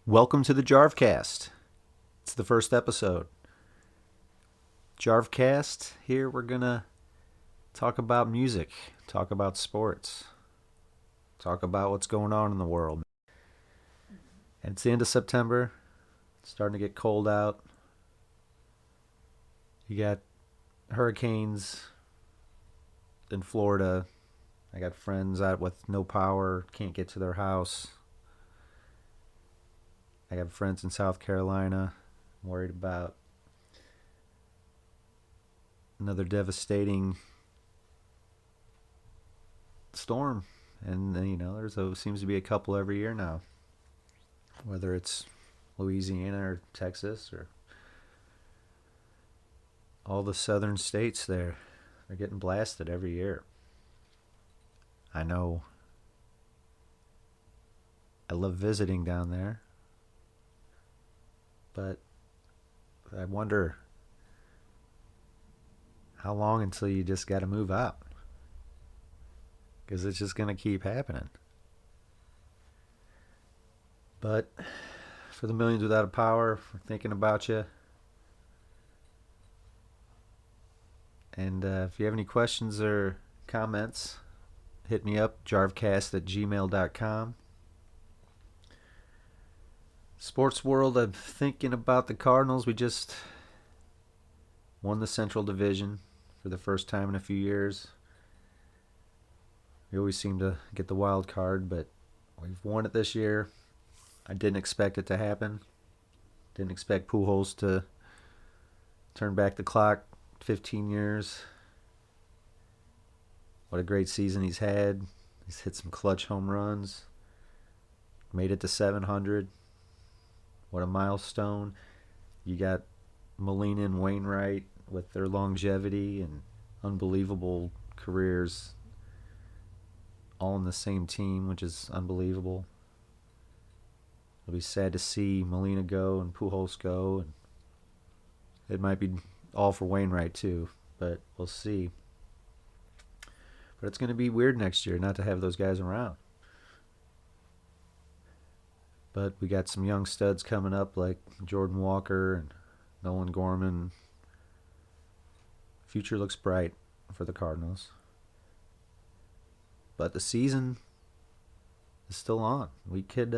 Welcome to the Jarvcast. It's the first episode. Jarvcast, here we're going to talk about music, talk about sports, talk about what's going on in the world. And it's the end of September. It's starting to get cold out. You got hurricanes in Florida. I got friends out with no power, can't get to their house. I have friends in South Carolina. I'm worried about another devastating storm. And, seems to be a couple every year now. Whether it's Louisiana or Texas or all the southern states there. They're getting blasted every year. I know I love visiting down there. But I wonder how long until you just got to move out. Because it's just going to keep happening. But for the millions without a power, we're thinking about you. And if you have any questions or comments, hit me up, jarvcast@gmail.com. Sports world, I'm thinking about the Cardinals. We just won the Central Division for the first time in a few years. We always seem to get the wild card, but we've won it this year. I didn't expect it to happen. Didn't expect Pujols to turn back the clock 15 years. What a great season he's had. He's hit some clutch home runs. Made it to 700. What a milestone. You got Molina and Wainwright with their longevity and unbelievable careers all in the same team, which is unbelievable. It'll be sad to see Molina go and Pujols go, and it might be all for Wainwright too, but we'll see. But it's going to be weird next year not to have those guys around. But we got some young studs coming up like Jordan Walker and Nolan Gorman. Future looks bright for the Cardinals. But the season is still on. We could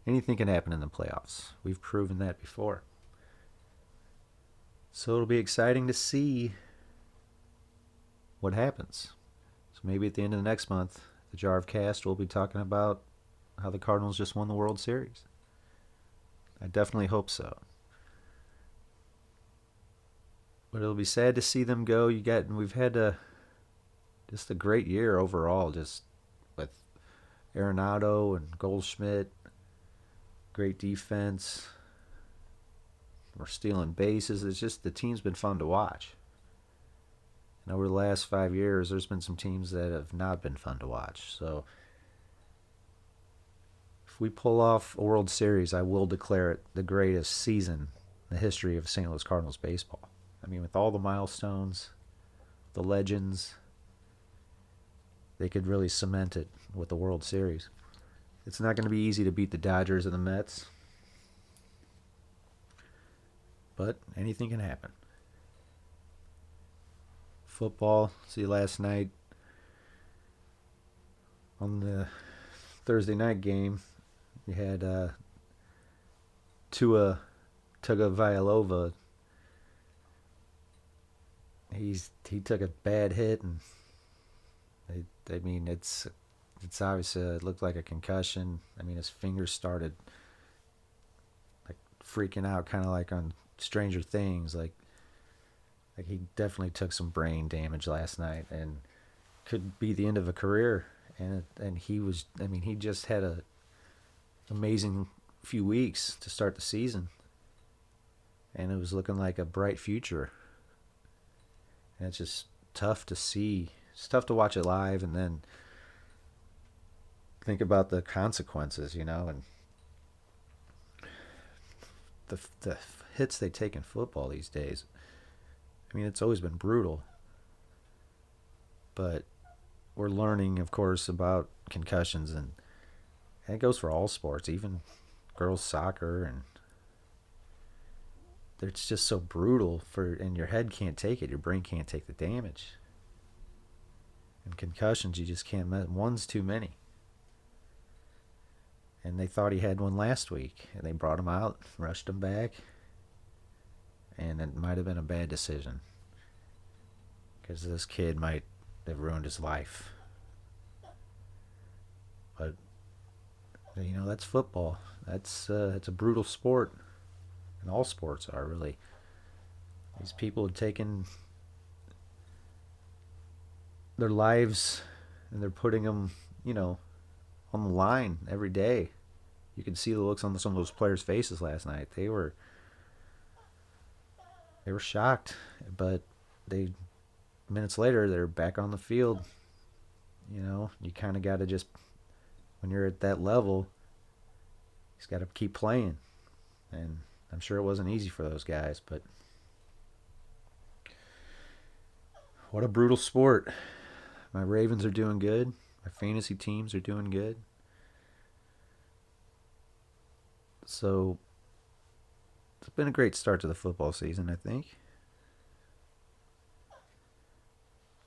anything can happen in the playoffs. We've proven that before. So it'll be exciting to see what happens. So maybe at the end of the next month, the Jarvcast will be talking about how the Cardinals just won the World Series. I definitely hope so. But it'll be sad to see them go. We've had just a great year overall, just with Arenado and Goldschmidt. Great defense. We're stealing bases. It's just the team's been fun to watch. And over the last 5 years, there's been some teams that have not been fun to watch. So if we pull off a World Series, I will declare it the greatest season in the history of St. Louis Cardinals baseball. I mean, with all the milestones, the legends, they could really cement it with the World Series. It's not going to be easy to beat the Dodgers and the Mets, but anything can happen. Football, see last night on the Thursday night game, we had Tua Tagovailoa. He took a bad hit, and it's obviously it looked like a concussion. I mean, his fingers started like freaking out, kind of like on Stranger Things. Like he definitely took some brain damage last night, and could be the end of a career. And he was. I mean, he just had a amazing few weeks to start the season, and it was looking like a bright future. And it's just tough to see. It's tough to watch it live and then think about the consequences, and the hits they take in football these days. I mean, it's always been brutal, but we're learning, of course, about concussions, and And it goes for all sports, even girls soccer, and it's just so brutal and your head can't take it, your brain can't take the damage. And concussions, you just can't. One's too many. And they thought he had one last week, and they brought him out, rushed him back, and it might have been a bad decision because this kid might have ruined his life. But that's football. It's a brutal sport, and all sports are really. These people have taken their lives and they're putting them, on the line every day. You could see the looks on some of those players' faces last night. They were shocked, but they minutes later they're back on the field. You kind of got to just, when you're at that level, you just got to keep playing. And I'm sure it wasn't easy for those guys, but what a brutal sport. My Ravens are doing good. My fantasy teams are doing good. So it's been a great start to the football season, I think.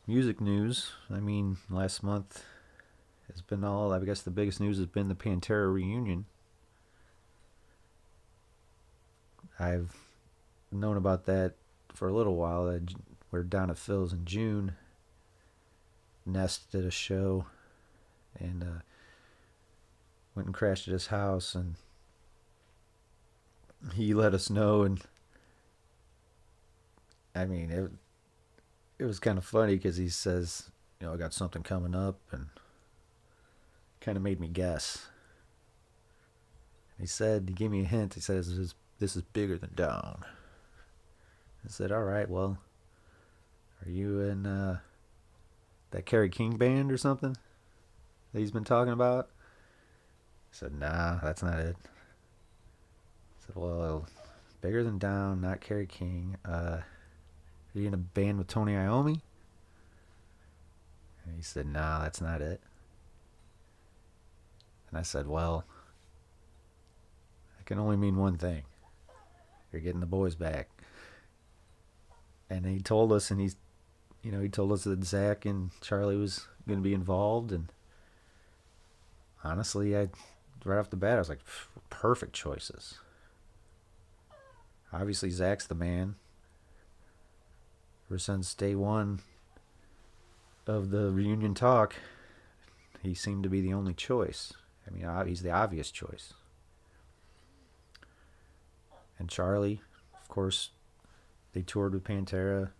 Music news. Last month has been I guess the biggest news has been the Pantera reunion. I've known about that for a little while. We're down at Phil's in June. Nest did a show and went and crashed at his house, and he let us know. And it was kind of funny because he says, I got something coming up, and kind of made me guess. He gave me a hint. He says, this is bigger than down. I said, all right, well, are you in that Kerry King band or something that he's been talking about? I said, nah, that's not it. I said, well, bigger than down, not Kerry King. Are you in a band with Tony Iommi? And he said, nah, that's not it. And I said, well, it can only mean one thing. You're getting the boys back. And he told us, and he told us that Zach and Charlie was going to be involved. And honestly, right off the bat, I was like, perfect choices. Obviously, Zach's the man. Ever since day one of the reunion talk, he seemed to be the only choice. He's the obvious choice. And Charlie, of course, they toured with Pantera.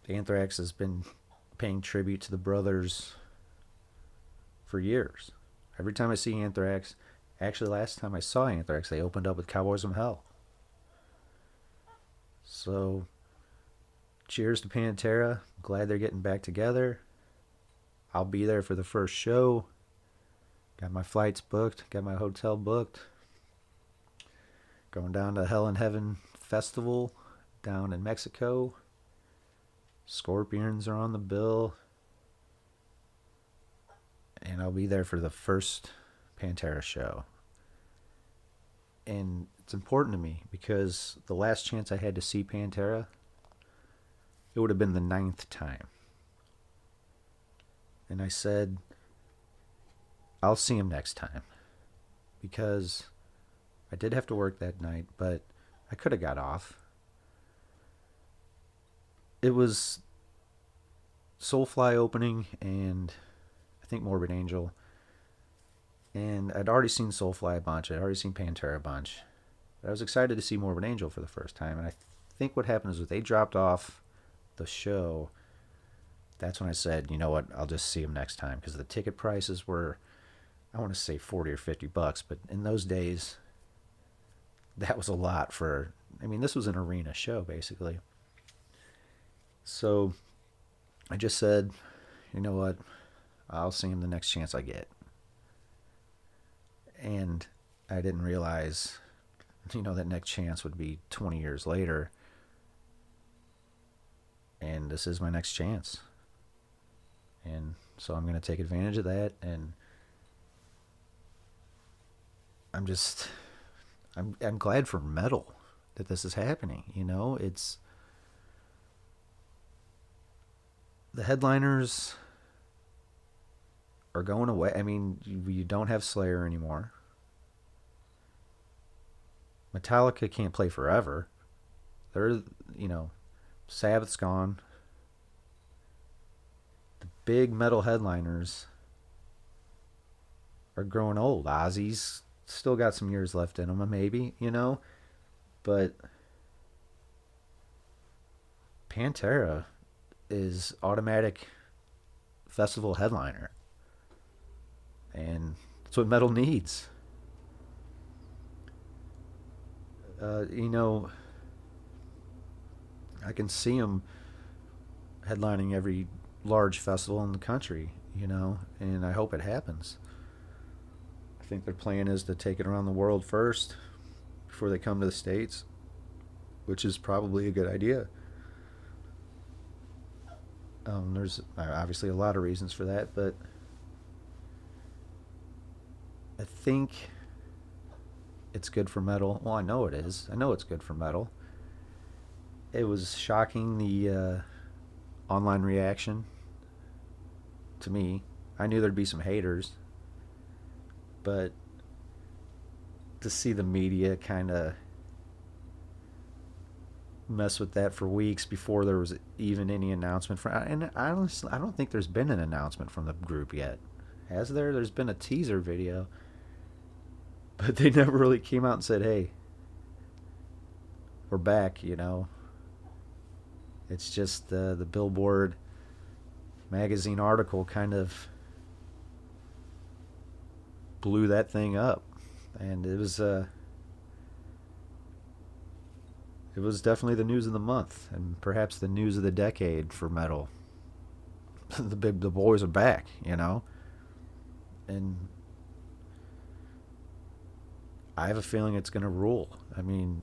Anthrax has been paying tribute to the brothers for years. Every time I see Anthrax, actually last time I saw Anthrax, they opened up with Cowboys from Hell. So, cheers to Pantera. Glad they're getting back together. I'll be there for the first show. Got my flights booked. Got my hotel booked. Going down to Hell and Heaven Festival down in Mexico. Scorpions are on the bill. And I'll be there for the first Pantera show. And it's important to me because the last chance I had to see Pantera, it would have been the 9th time. And I said, I'll see him next time. Because I did have to work that night, but I could have got off. It was Soulfly opening and I think Morbid Angel. And I'd already seen Soulfly a bunch. I'd already seen Pantera a bunch. But I was excited to see Morbid Angel for the first time. And I think what happened is when they dropped off the show, that's when I said, you know what, I'll just see them next time. Because the ticket prices were, I want to say $40 or $50. But in those days, that was a lot for, this was an arena show, basically. So I just said, you know what, I'll see him the next chance I get. And I didn't realize, that next chance would be 20 years later. And this is my next chance. And so I'm going to take advantage of that. And I'm just I'm glad for metal that this is happening. You know, it's the headliners are going away. I mean, you don't have Slayer anymore. Metallica can't play forever. They're, you know, Sabbath's gone. Big metal headliners are growing old. Ozzy's still got some years left in him, maybe, you know, but Pantera is automatic festival headliner, and that's what metal needs. You know, I can see him headlining every large festival in the country, you know, and I hope it happens. I think their plan is to take it around the world first before they come to the States, which is probably a good idea. There's obviously a lot of reasons for that, but I think it's good for metal. Well, I know it is. I know it's good for metal. It was shocking the online reaction to me. I knew there'd be some haters, but to see the media kind of mess with that for weeks before there was even any announcement from, and honestly, I don't think there's been an announcement from the group yet. Has there? There's been a teaser video, but they never really came out and said, "Hey, we're back." You know, it's just the Billboard magazine article kind of blew that thing up, and it was definitely the news of the month, and perhaps the news of the decade for metal. The boys are back, you know, and I have a feeling it's going to rule. I mean,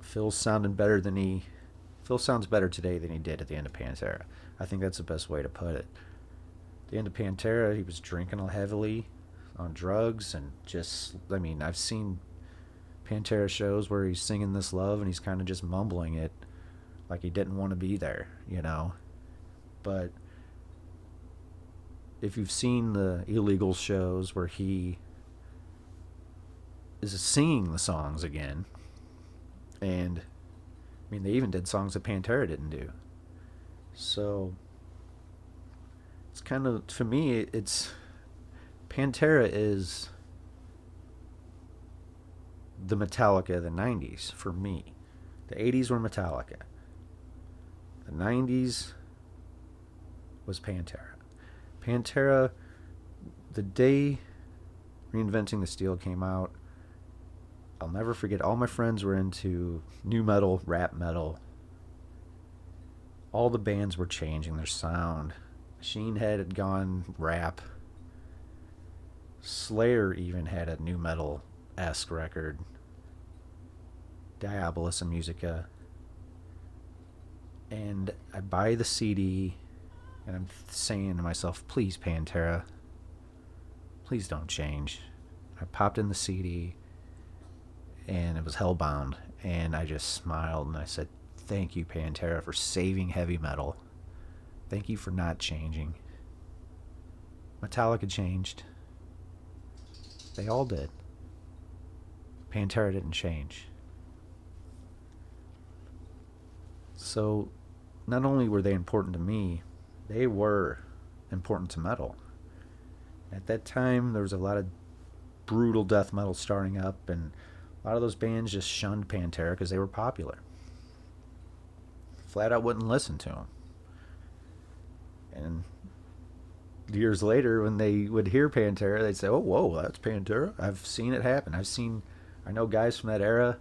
Phil's sounding better than he. Phil sounds better today than he did at the end of Pantera. I think that's the best way to put it. At the end of Pantera, he was drinking heavily, on drugs, and just. I mean, I've seen Pantera shows where he's singing "This Love" and he's kind of just mumbling it, like he didn't want to be there, you know. But if you've seen the illegal shows where he is singing the songs again, and I mean, they even did songs that Pantera didn't do. So it's kind of, for me, it's Pantera is the Metallica of the 90s for me. The 80s were Metallica. The 90s was Pantera. Pantera, the day Reinventing the Steel came out, I'll never forget, all my friends were into new metal, rap metal. All the bands were changing their sound. Machine Head had gone rap. Slayer even had a new metal-esque record. Diabolus and Musica. And I buy the CD, and I'm saying to myself, please, Pantera, please don't change. I popped in the CD, and it was Hellbound, and I just smiled and I said, thank you, Pantera, for saving heavy metal. Thank you for not changing. Metallica changed. They all did. Pantera didn't change. So, not only were they important to me, they were important to metal. At that time, there was a lot of brutal death metal starting up, and a lot of those bands just shunned Pantera because they were popular. Flat out wouldn't listen to them. And years later, when they would hear Pantera, they'd say, oh, whoa, that's Pantera. I've seen it happen. I know guys from that era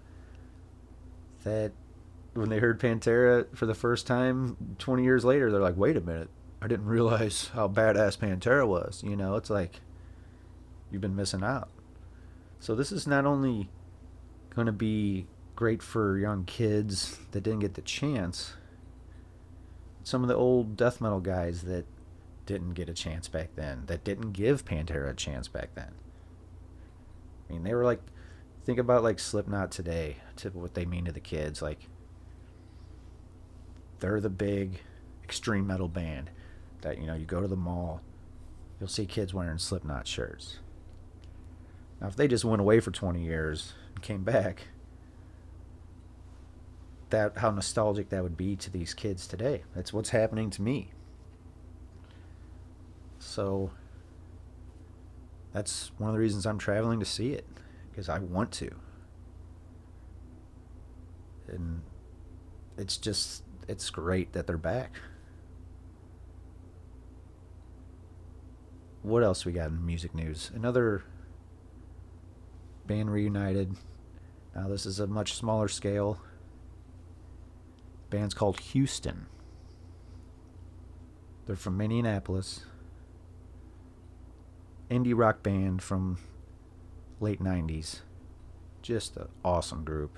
that when they heard Pantera for the first time 20 years later, they're like, wait a minute, I didn't realize how badass Pantera was. You know, it's like, you've been missing out. So this is not only going to be great for young kids that didn't get the chance, some of the old death metal guys that didn't get a chance back then, that didn't give Pantera a chance back then. I mean, they were like, think about like Slipknot today, to what they mean to the kids. Like, they're the big extreme metal band that, you go to the mall, you'll see kids wearing Slipknot shirts. Now, if they just went away for 20 years and came back, that how nostalgic that would be to these kids today. That's what's happening to me. So that's one of the reasons I'm traveling to see it, because I want to. And it's great that they're back. What else we got in music news? Another band reunited. Now this is a much smaller scale. Band's called Houston. They're from Minneapolis. Indie rock band from late 90s. Just an awesome group.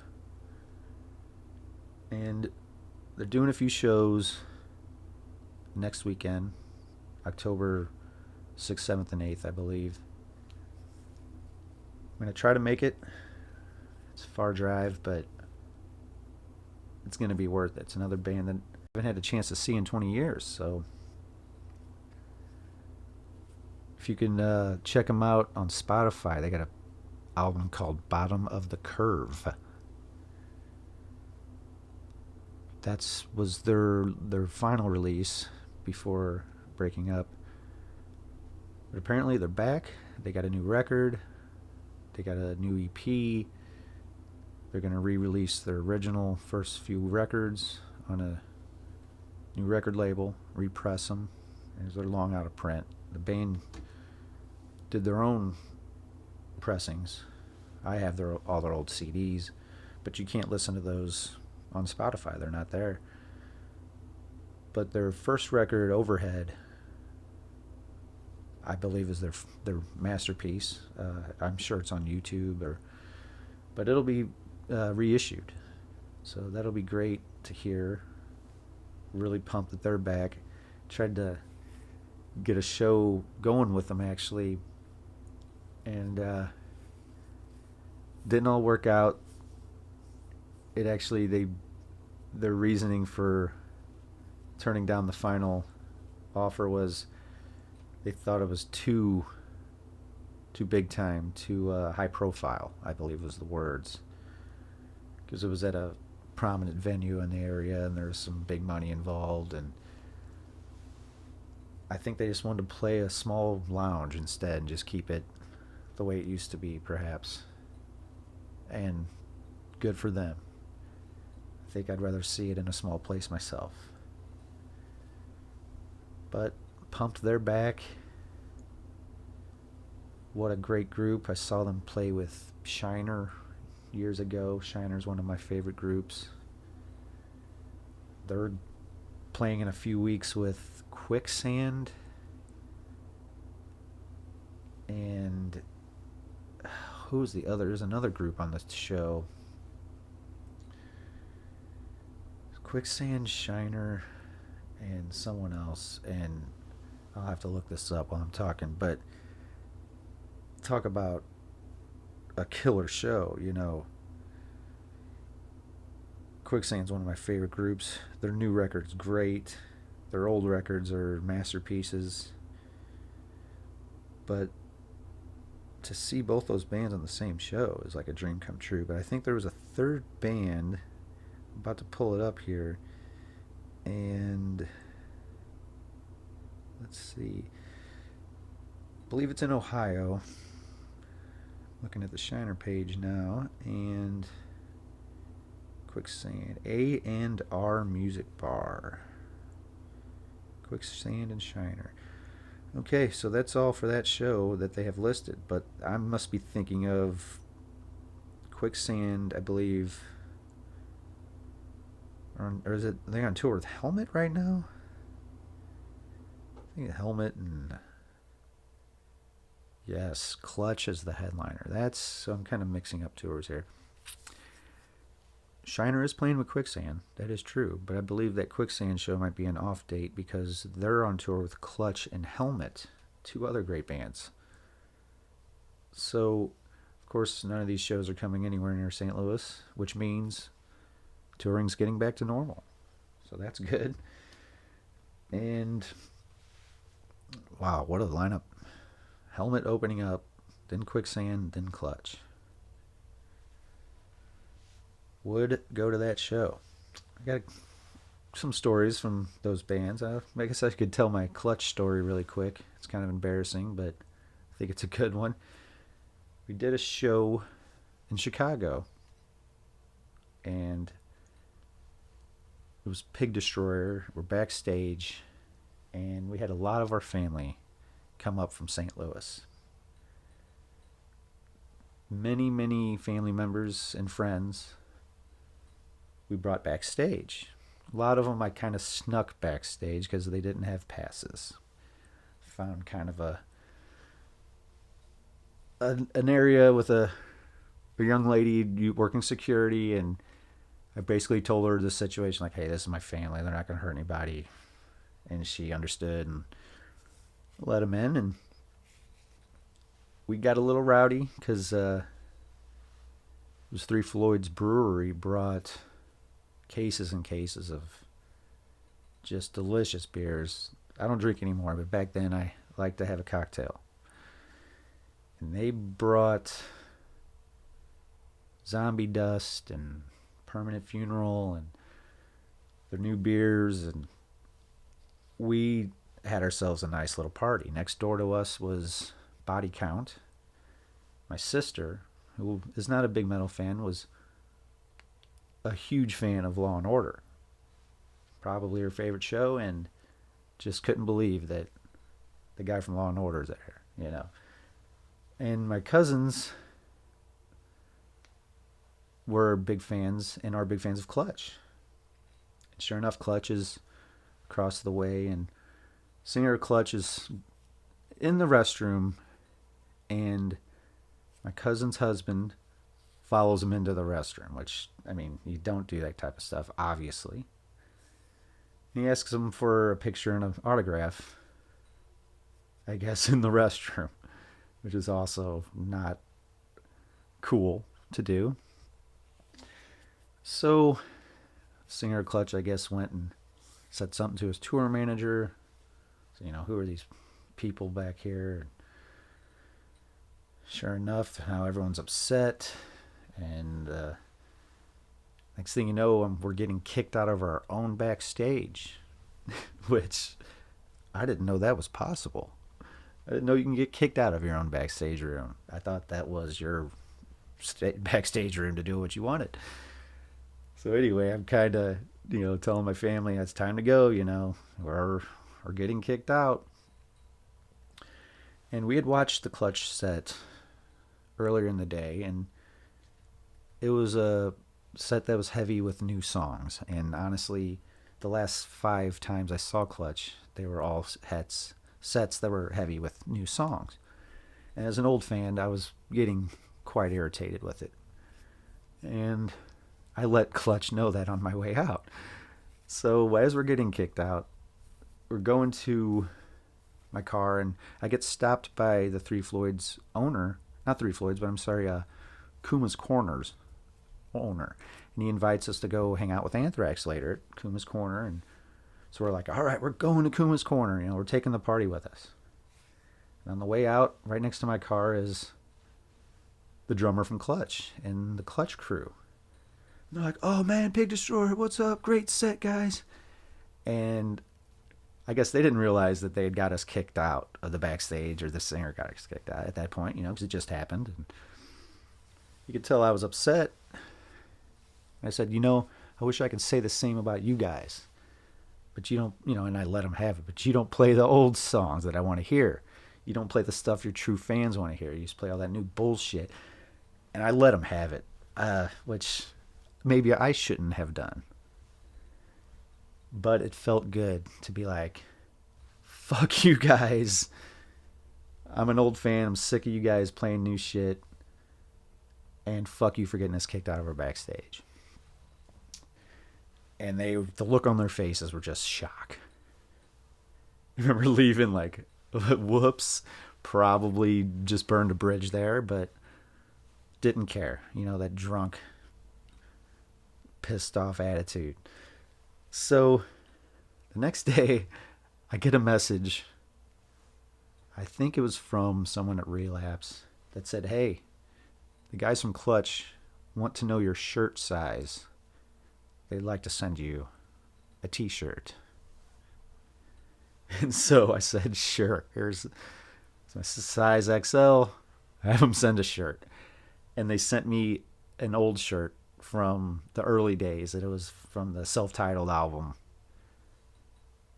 And they're doing a few shows next weekend, October 6th, 7th, and 8th, I believe. I'm going to try to make it. It's a far drive, but it's going to be worth it. It's another band that I haven't had a chance to see in 20 years, so if you can check them out on Spotify, they got an album called Bottom of the Curve. That was their final release before breaking up. But apparently they're back. They got a new record. They got a new EP. They're going to re-release their original first few records on a new record label, repress them, as they're long out of print. The band did their own pressings. I have all their old CDs, but you can't listen to those on Spotify. They're not there. But their first record, Overhead, I believe is their masterpiece. I'm sure it's on YouTube, but it'll be reissued. So that'll be great to hear. Really pumped that they're back. Tried to get a show going with them actually, and didn't all work out. It actually their reasoning for turning down the final offer was they thought it was too big time, too high profile, I believe was the words, because it was at a prominent venue in the area and there's some big money involved, and I think they just wanted to play a small lounge instead and just keep it the way it used to be, perhaps. And good for them. I think I'd rather see it in a small place myself. But pumped they're back. What a great group. I saw them play with Shiner years ago. Shiner's one of my favorite groups. They're playing in a few weeks with Quicksand and who's the other? There's another group on the show. Quicksand, Shiner, and someone else. And I'll have to look this up while I'm talking. But talk about a killer show, Quicksand's one of my favorite groups. Their new record's great. Their old records are masterpieces. But to see both those bands on the same show is like a dream come true. But I think there was a third band. I'm about to pull it up here. And let's see. I believe it's in Ohio. Looking at the Shiner page now. And Quicksand. A&R Music Bar. Quicksand and Shiner. Okay, so that's all for that show that they have listed. But I must be thinking of Quicksand, I believe. Or is it, are they on tour with Helmet right now? I think Helmet and... Yes, Clutch is the headliner. So I'm kind of mixing up tours here. Shiner is playing with Quicksand. That is true. But I believe that Quicksand show might be an off date because they're on tour with Clutch and Helmet, two other great bands. So, of course, none of these shows are coming anywhere near St. Louis, which means touring's getting back to normal. So that's good. And wow, what a lineup. Helmet opening up, then Quicksand, then Clutch. Would go to that show. I got some stories from those bands. I guess I could tell my Clutch story really quick. It's kind of embarrassing, but I think it's a good one. We did a show in Chicago, and it was Pig Destroyer. We're backstage, and we had a lot of our family come up from St. Louis. Many, many family members and friends we brought backstage. A lot of them I kind of snuck backstage because they didn't have passes. Found kind of an area with a young lady working security, and I basically told her the situation, like, hey, this is my family, they're not going to hurt anybody. And she understood and let them in, and we got a little rowdy because it was Three Floyds Brewery brought cases and cases of just delicious beers. I don't drink anymore, but back then I liked to have a cocktail. And they brought Zombie Dust and Permanent Funeral and their new beers, and we had ourselves a nice little party. Next door to us was Body Count. My sister, who is not a big metal fan, was a huge fan of Law and Order. Probably her favorite show, and just couldn't believe that the guy from Law and Order is there, you know. And my cousins were big fans and are big fans of Clutch. And sure enough, Clutch is across the way, and singer Clutch is in the restroom, and my cousin's husband follows him into the restroom, which, I mean, you don't do that type of stuff, obviously. And he asks him for a picture and an autograph, I guess, in the restroom, which is also not cool to do. So, singer Clutch, I guess, went and said something to his tour manager. So, you know, who are these people back here? Sure enough, now everyone's upset. And next thing you know, we're getting kicked out of our own backstage, which I didn't know that was possible. I didn't know you can get kicked out of your own backstage room. I thought that was your backstage room to do what you wanted. So anyway, I'm kind of, telling my family it's time to go, we're getting kicked out. And we had watched the Clutch set earlier in the day, and it was a set that was heavy with new songs. And honestly, the last 5 times I saw Clutch, they were all sets that were heavy with new songs. And as an old fan, I was getting quite irritated with it. And I let Clutch know that on my way out. So as we're getting kicked out, we're going to my car, and I get stopped by the Three Floyds owner. Not Three Floyds, but I'm sorry, Kuma's Corner's owner. And he invites us to go hang out with Anthrax later at Kuma's Corner. And so we're like, all right, we're going to Kuma's Corner. We're taking the party with us. And on the way out, right next to my car is the drummer from Clutch and the Clutch crew. And they're like, oh man, Pig Destroyer, what's up? Great set, guys. And I guess they didn't realize that they had got us kicked out of the backstage, or the singer got us kicked out at that point, because it just happened. And you could tell I was upset. I said, I wish I could say the same about you guys. But you don't, and I let them have it. But you don't play the old songs that I want to hear. You don't play the stuff your true fans want to hear. You just play all that new bullshit. And I let them have it, which maybe I shouldn't have done. But it felt good to be like, fuck you guys. I'm an old fan. I'm sick of you guys playing new shit. And fuck you for getting us kicked out of our backstage. And the look on their faces were just shock. I remember leaving like, whoops, probably just burned a bridge there. But Didn't care. That drunk, pissed off attitude. So the next day, I get a message. I think it was from someone at Relapse that said, "Hey, the guys from Clutch want to know your shirt size. They'd like to send you a t-shirt." And so I said, "Sure. Here's my size XL. Have them send a shirt." And they sent me an old shirt from the early days. It was from the self-titled album.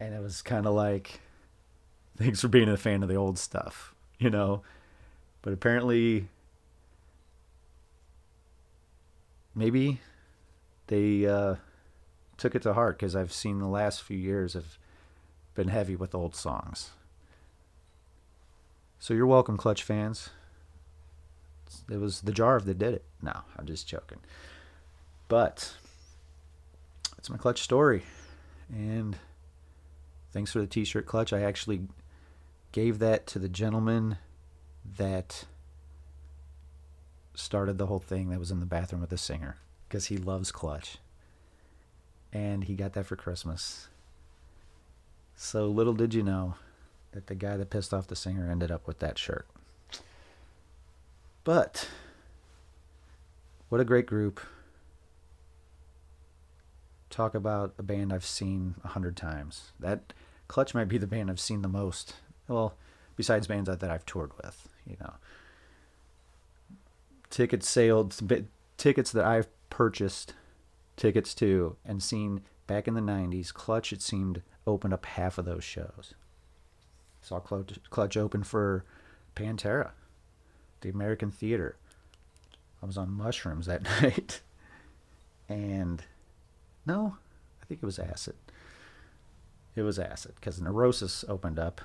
And it was kind of like, thanks for being a fan of the old stuff. But apparently, maybe they took it to heart, because I've seen the last few years have been heavy with old songs. So you're welcome, Clutch fans. It was the Jarv that did it. No, I'm just joking. But that's my Clutch story. And thanks for the t-shirt, Clutch. I actually gave that to the gentleman that started the whole thing, that was in the bathroom with the singer, because he loves Clutch. And he got that for Christmas. So little did you know that the guy that pissed off the singer ended up with that shirt. But what a great group. Talk about a band I've seen 100 times. That Clutch might be the band I've seen the most. Well, besides bands that I've toured with. Tickets that I've purchased tickets to and seen back in the 90s. Clutch, it seemed, opened up half of those shows. Saw Clutch open for Pantera, the American Theater. I was on mushrooms that night. And no, I think it was acid. It was acid, because Neurosis opened up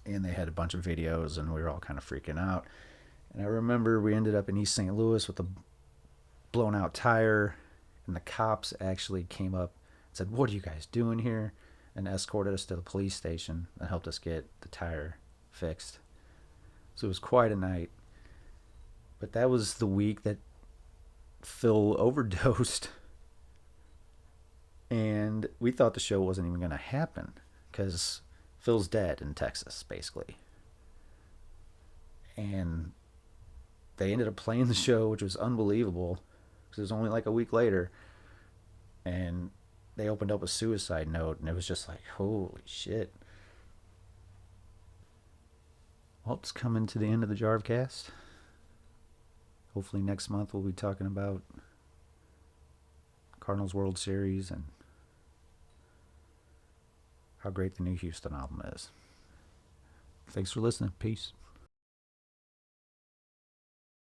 and they had a bunch of videos and we were all kind of freaking out. And I remember we ended up in East St. Louis with a blown out tire, and the cops actually came up and said, "What are you guys doing here?" and escorted us to the police station and helped us get the tire fixed. So it was quite a night. But that was the week that Phil overdosed. And we thought the show wasn't even going to happen, because Phil's dead in Texas, basically. And they ended up playing the show, which was unbelievable, because it was only like a week later. And they opened up a Suicide Note, and it was just like, holy shit. Well, it's coming to the end of the Jarvcast. Hopefully next month we'll be talking about Cardinals World Series and how great the new Houston album is. Thanks for listening. Peace.